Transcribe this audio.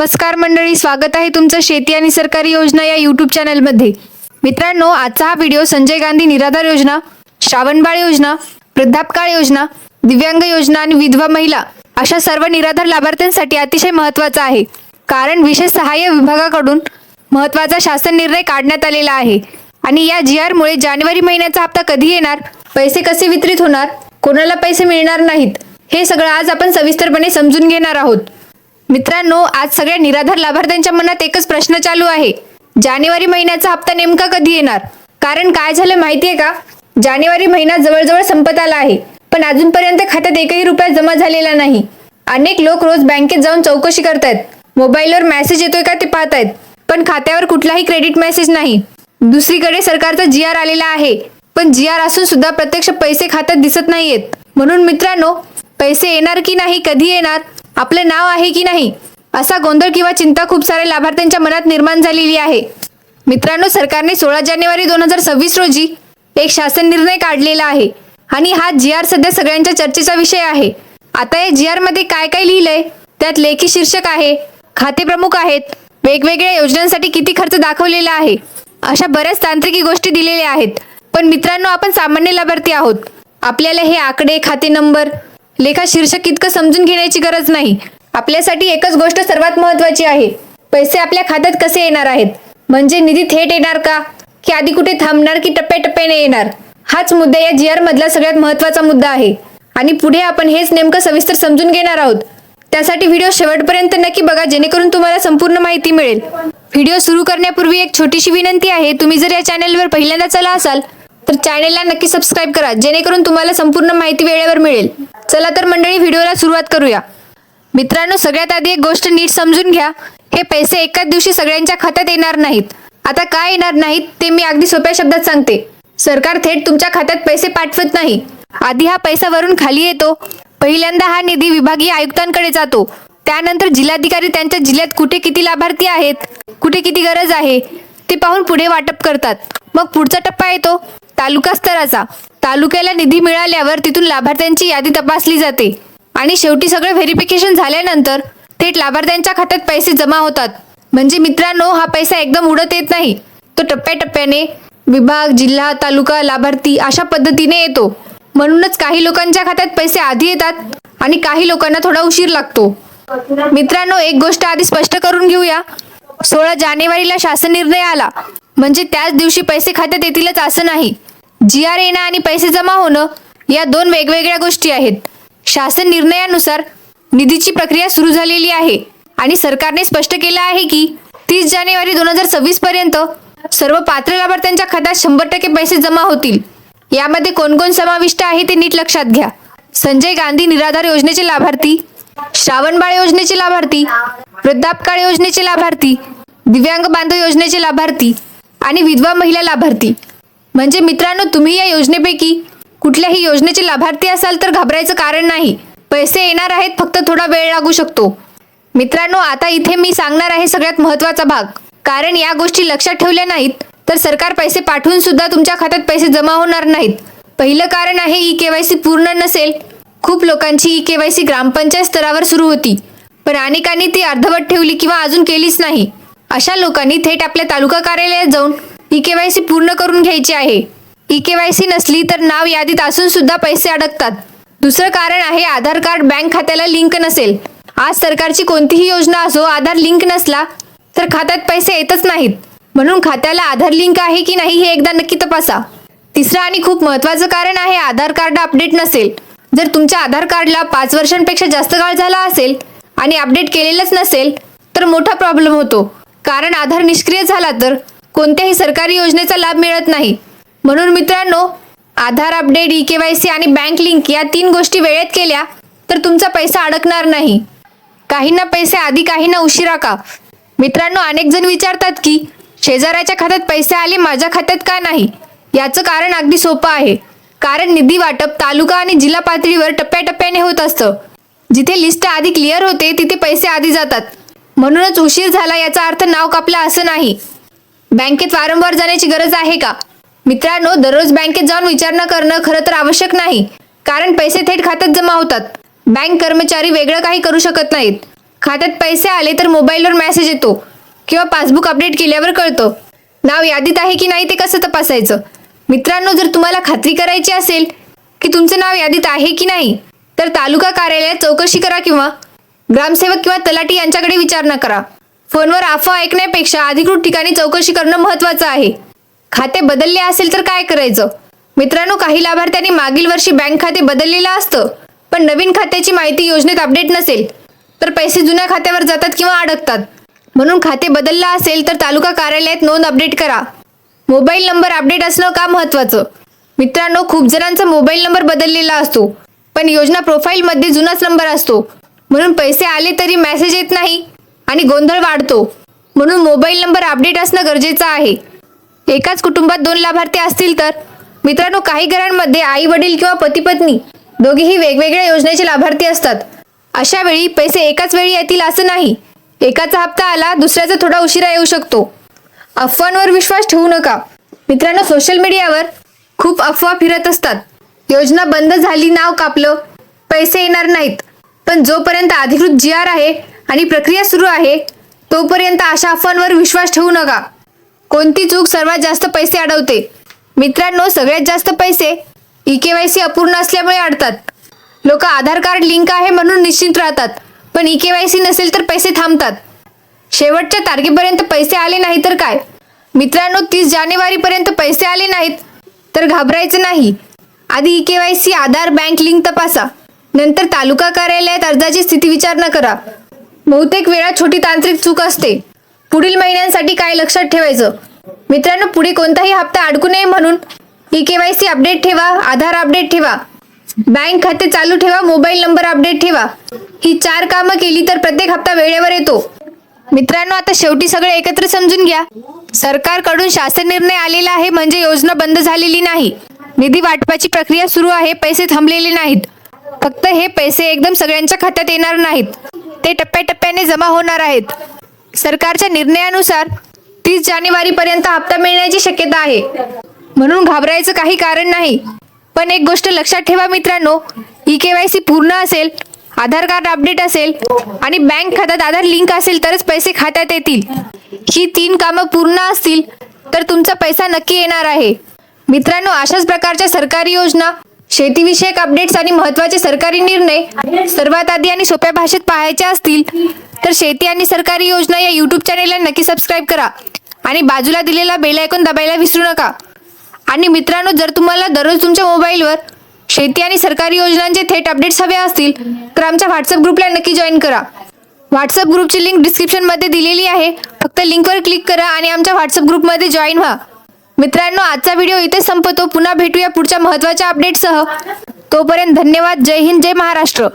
नमस्कार मंडळी, स्वागत आहे तुमचं शेती आणि सरकारी योजना या यूट्यूब चॅनलमध्ये। मित्रांनो, आजचा हा व्हिडिओ संजय गांधी निराधार योजना, श्रावणबाळ योजना, वृद्धापकाळ योजना, दिव्यांग योजना आणि विधवा महिला अशा सर्व निराधार लाभार्थ्यांसाठी अतिशय महत्त्वाचा आहे। कारण विशेष सहाय्य विभागाकडून महत्त्वाचा शासन निर्णय काढण्यात आलेला आहे आणि या GR मुळे जानेवारी महिन्याचा हप्ता कधी येणार, पैसे कसे वितरित होणार, कोणाला पैसे मिळणार नाहीत, हे सगळं आज आपण सविस्तरपणे समजून घेणार आहोत। मित्रांनो, आज सगळ्या निराधार लाभार्थ्यांच्या मनात एकच प्रश्न चालू आहे, जानेवारी महिन्याचा हप्ता नेमका कधी येणार। कारण काय झालं माहितीये का, जानेवारी महिना जवळजवळ संपत आला आहे, पण अजूनपर्यंत खात्यात एकही रुपया जमा झालेला नाही। अनेक लोक रोज बँकेत जाऊन चौकशी करतायत, मोबाईलवर मेसेज येतोय का ते पाहतायत, पण खात्यावर कुठलाही क्रेडिट मेसेज नाही। दुसरीकडे सरकारचा GR आलेला आहे, पण GR असून सुद्धा प्रत्यक्ष पैसे खात्यात दिसत नाहीयेत। म्हणून मित्रांनो, पैसे येणार की नाही, कधी येणार, आपले नाव आहे की नाही, असा गोंधळ किंवा चिंता खूप साऱ्या लाभार्थ्यांच्या मनात निर्माण झालेली आहे। मित्रांनो, सरकारने 16 जानेवारी 2026 रोजी एक शासन निर्णय काढलेला आहे आणि हा GR सध्या सगळ्यांच्या चर्चेचा विषय आहे। आता या GR मध्ये काय काय लिहिलंय, त्यात लेखी शीर्षक आहे, खाते प्रमुख आहेत, वेगवेगळ्या योजनांसाठी किती खर्च दाखवलेला आहे, अशा बऱ्याच तांत्रिकी गोष्टी दिलेल्या आहेत। पण मित्रांनो, आपण सामान्य लाभार्थी आहोत, आपल्याला हे आकडे, खाते नंबर, लेखा शीर्षक इतकं समजून घेण्याची गरज नाही। आपल्यासाठी एकच गोष्ट सर्वात महत्त्वाची आहे, पैसे आपल्या खात्यात कसे येणार आहेत, म्हणजे निधी थेट येणार का, की आधी कुठे थांबणार, की टप्प्याटप्प्याने येणार, हाच मुद्दा या GR मधला सगळ्यात महत्त्वाचा मुद्दा आहे आणि पुढे आपण हेच नेमकं सविस्तर समजून घेणार आहोत। त्यासाठी व्हिडिओ शेवटपर्यंत नक्की बघा, जेणेकरून तुम्हाला संपूर्ण माहिती मिळेल। व्हिडिओ सुरू करण्यापूर्वी एक छोटीशी विनंती आहे, तुम्ही जर या चॅनलवर पहिल्यांदाच आला असाल तर चॅनलला नक्की सबस्क्राईब करा, जेणेकरून तुम्हाला संपूर्ण माहिती वेळेवर मिळेल। चला तर मंडळी, व्हिडिओला सुरुवात करूया। मित्रांनो, सगळ्यात आधी एक गोष्ट नीट समजून घ्या, हे पैसे एकाच दिवशी सगळ्यांच्या खात्यात येणार नाहीत। आता काय येणार नाहीत ते मी अगदी सोप्या शब्दात सांगते। सरकार थेट तुमच्या खात्यात पैसे पाठवत नाही, आधी हा पैसा वरून खाली येतो। पहिल्यांदा हा निधी विभागीय आयुक्तांकडे जातो, त्यानंतर जिल्हाधिकारी त्यांच्या जिल्ह्यात कुठे किती लाभार्थी आहेत, कुठे किती गरज आहे ते पाहून पुढे वाटप करतात। मग पुढचा टप्पा येतो तालुका स्तराचा। तालुक्याला निधी मिळाल्यावर तिथून लाभार्थ्यांची यादी तपासली जाते आणि शेवटी सगळं व्हेरिफिकेशन झाल्यानंतर थेट लाभार्थ्यांच्या खात्यात पैसे जमा होतात। म्हणजे मित्रांनो, हा पैसा एकदम उडत येत नाही, तो टप्प्याटप्प्याने विभाग, जिल्हा, तालुका, लाभार्थी अशा पद्धतीने येतो। म्हणूनच काही लोकांच्या खात्यात पैसे आधी येतात आणि काही लोकांना थोडा उशीर लागतो। मित्रांनो, एक गोष्ट आधी स्पष्ट करून घेऊया, 16 जानेवारीला शासन निर्णय आला म्हणजे त्याच दिवशी पैसे खात्यात येतीलच असं नाही। GR येणं आणि पैसे जमा होणं या दोन वेगवेगळ्या गोष्टी आहेत। शासन निर्णयानुसार निधीची प्रक्रिया सुरू झालेली आहे आणि सरकारने स्पष्ट केलं आहे की 30 जानेवारी 2026 पर्यंत सर्व पात्र लाभार्थ्यांच्या खात्यात 100% पैसे जमा होतील। यामध्ये कोण कोण समाविष्ट आहे ते नीट लक्षात घ्या। संजय गांधी निराधार योजनेचे लाभार्थी, श्रावणबाळ योजनेचे लाभार्थी, वृद्धापकाळ योजनेचे लाभार्थी, दिव्यांग बांधव योजनेचे लाभार्थी आणि विधवा महिला लाभार्थी। म्हणजे मित्रांनो, तुम्ही या योजनेपैकी कुठल्याही योजनेचे लाभार्थी असाल तर घाबरायचं कारण नाही, पैसे येणार आहेत, फक्त थोडा वेळ लागू शकतो। मित्रांनो, आता इथे मी सांगणार आहे सगळ्यात महत्त्वाचा भाग, कारण या गोष्टी लक्षात ठेवल्या नाहीत तर सरकार पैसे पाठवून सुद्धा तुमच्या खात्यात पैसे जमा होणार नाहीत। पहिलं कारण आहे EKYC पूर्ण नसेल। खूप लोकांची EKYC ग्रामपंचायत स्तरावर सुरू होती, पण अनेकांनी ती अर्धवट ठेवली किंवा अजून केलीच नाही। अशा लोकांनी थेट आपल्या तालुका कार्यालयात जाऊन EKYC पूर्ण करून घ्यायची आहे। EKYC नसली तर नाव यादीत असून सुद्धा पैसे अडकतात। दुसरं कारण आहे आधार कार्ड बँक खात्याला लिंक नसेल। आज सरकारची कोणतीही योजना असो, आधार लिंक नसला तर खात्यात पैसे येतच नाहीत। म्हणून खात्याला आधार लिंक आहे की नाही हे एकदा नक्की तपासा। तिसरं आणि खूप महत्त्वाचं कारण आहे आधार कार्ड अपडेट नसेल। जर तुमच्या आधार कार्डला 5 वर्षांपेक्षा जास्त काळ झाला असेल आणि अपडेट केलेलंच नसेल तर मोठा प्रॉब्लेम होतो, कारण आधार निष्क्रिय झाला तर कोणत्याही सरकारी योजनेचा लाभ मिळत नाही। म्हणून मित्रांनो, आधार अपडेट, EKYC आणि बँक लिंक या 3 गोष्टी वेळेत केल्या तर तुमचा पैसा अडकणार नाही। काहींना पैसे आधी, काहींना उशिरा का? मित्रांनो, अनेक जण विचारतात की शेजाऱ्याच्या खात्यात पैसे आले, माझ्या खात्यात का नाही? याचं कारण अगदी सोपं आहे, कारण निधी वाटप तालुका आणि जिल्हा पातळीवर टप्प्याटप्प्याने होत असतं। जिथे लिस्ट आधी क्लिअर होते तिथे पैसे आधी जातात। म्हणूनच उशीर झाला याचा अर्थ नाव कापलं असं नाही। बँकेत वारंवार जाण्याची गरज आहे का? मित्रांनो, दररोज बँकेत जाऊन विचारणा करणं खरं तर आवश्यक नाही, कारण पैसे थेट खात्यात जमा होतात। बँक कर्मचारी वेगळं काही करू शकत नाहीत। खात्यात पैसे आले तर मोबाईलवर मेसेज येतो किंवा पासबुक अपडेट केल्यावर कळतं. नाव यादीत आहे की नाही ते कसं तपासायचं? मित्रांनो, जर तुम्हाला खात्री करायची असेल की तुमचं नाव यादीत आहे की नाही, तर तालुका कार्यालयात चौकशी करा किंवा ग्रामसेवक किंवा तलाठी यांच्याकडे विचारणा करा. फोनवर अफवा ऐकण्यापेक्षा अधिकृत ठिकाणी चौकशी करणं महत्त्वाचं आहे. खाते बदलले असेल तर काय करायचं? मित्रांनो, काही लाभार्थ्यांनी मागील वर्षी बँक खाते बदललेलं असतं, पण नवीन खात्याची माहिती योजनेत अपडेट नसेल तर पैसे जुन्या खात्यावर जातात किंवा अडकतात. म्हणून खाते बदललं असेल तर तालुका कार्यालयात नोंद अपडेट करा. मोबाईल नंबर अपडेट असणं का महत्त्वाचं? मित्रांनो, खूप जणांचा मोबाईल नंबर बदललेला असतो, पण योजना प्रोफाईलमध्ये जुनाच नंबर असतो. म्हणून पैसे आले तरी मेसेज येत नाही आणि गोंधळ वाढतो. म्हणून मोबाईल नंबर अपडेट असणं गरजेचं आहे. एकाच कुटुंबात 2 लाभार्थी असतील तर? मित्रांनो, काही घरांमध्ये आई वडील किंवा पती पत्नी दोघेही वेगवेगळ्या योजनेचे लाभार्थी असतात. अशा वेळी पैसे एकाच वेळी येतील असं नाही. एकाचा हप्ता आला, दुसऱ्याचा थोडा उशिरा येऊ शकतो. अफवांवर विश्वास ठेवू नका. मित्रांनो, सोशल मीडियावर खूप अफवा फिरत असतात. योजना बंद झाली, नाव कापलं, पैसे येणार नाहीत. पण जोपर्यंत अधिकृत GR आहे आणि प्रक्रिया सुरू आहे तोपर्यंत अशा अफवांवर विश्वास ठेवू नका. कोणती चूक सर्वात जास्त पैसे अडवते? मित्रांनो, सगळ्यात जास्त पैसे EKYC अपूर्ण असल्यामुळे अडतात. लोक आधार कार्ड लिंक आहे म्हणून निश्चिंत राहतात, पण EKYC नसेल तर पैसे थांबतात. शेवटच्या तारखेपर्यंत पैसे आले नाही तर काय? मित्रांनो, 30 जानेवारीपर्यंत पैसे आले नाहीत तर घाबरायचं नाही. आधी EKYC आधार बँक लिंक तपासा, नंतर तालुका कार्यालयात अर्जाची स्थिती विचारणा करा. बहुतेक वेळा छोटी तांत्रिक चूक असते. पुढील महिन्यांसाठी काय लक्षात ठेवायचं? मित्रांनो, पुढे कोणताही हप्ता अडकू नये म्हणून EKYC अपडेट ठेवा, आधार अपडेट ठेवा, बँक खाते चालू ठेवा, मोबाईल नंबर अपडेट ठेवा. ही 4 कामं केली तर प्रत्येक हप्ता वेळेवर येतो. मित्रांनो, आता शेवटी सगळे एकत्र समजून घ्या. सरकारकडून शासन निर्णय आलेला आहे म्हणजे योजना बंद झालेली नाही. निधी वाटपाची प्रक्रिया सुरू आहे, पैसे थांबलेले नाहीत. फक्त हे पैसे एकदम सगळ्यांच्या खात्यात येणार नाहीत, ते टप्प्याटप्प्याने जमा होणार आहेत. सरकारच्या निर्णयानुसार 30 जानेवारीपर्यंत हप्ता मिळण्याची शक्यता आहे, म्हणून घाबरायचं काही कारण नाही. पण एक गोष्ट लक्षात ठेवा मित्रांनो, EKYC पूर्ण असेल, आधार कार्ड अपडेट असेल आणि बँक खात्यात आधार लिंक असेल तरच पैसे खात्यात येतील. ही 3 कामं पूर्ण असतील तर तुमचा पैसा नक्की येणार आहे. मित्रांनो, अशाच प्रकारच्या सरकारी योजना, शेतीविषयक अपडेट्स आणि महत्त्वाचे सरकारी निर्णय सर्वात आधी आणि सोप्या भाषेत पाहायचे असतील तर शेती आणि सरकारी योजना या YouTube चॅनेलला नक्की सबस्क्राईब करा आणि बाजूला दिलेला बेल आयकॉन दाबायला विसरू नका. आणि मित्रांनो, जर तुम्हाला दररोज तुमच्या मोबाईलवर शेती आणि सरकारी योजनांचे थेट अपडेट्स हवे असतील तर आमच्या WhatsApp ग्रुपला नक्की जॉईन करा. WhatsApp ग्रुपची लिंक डिस्क्रिप्शनमध्ये दिलेली आहे. फक्त लिंकवर क्लिक करा आणि आमच्या WhatsApp ग्रुपमध्ये जॉईन व्हा. मित्रांनो, आजचा व्हिडिओ इथे संपतो. पुन्हा भेटूया पुढच्या महत्त्वाच्या अपडेटसह. तोपर्यंत धन्यवाद. जय हिंद, जय महाराष्ट्र.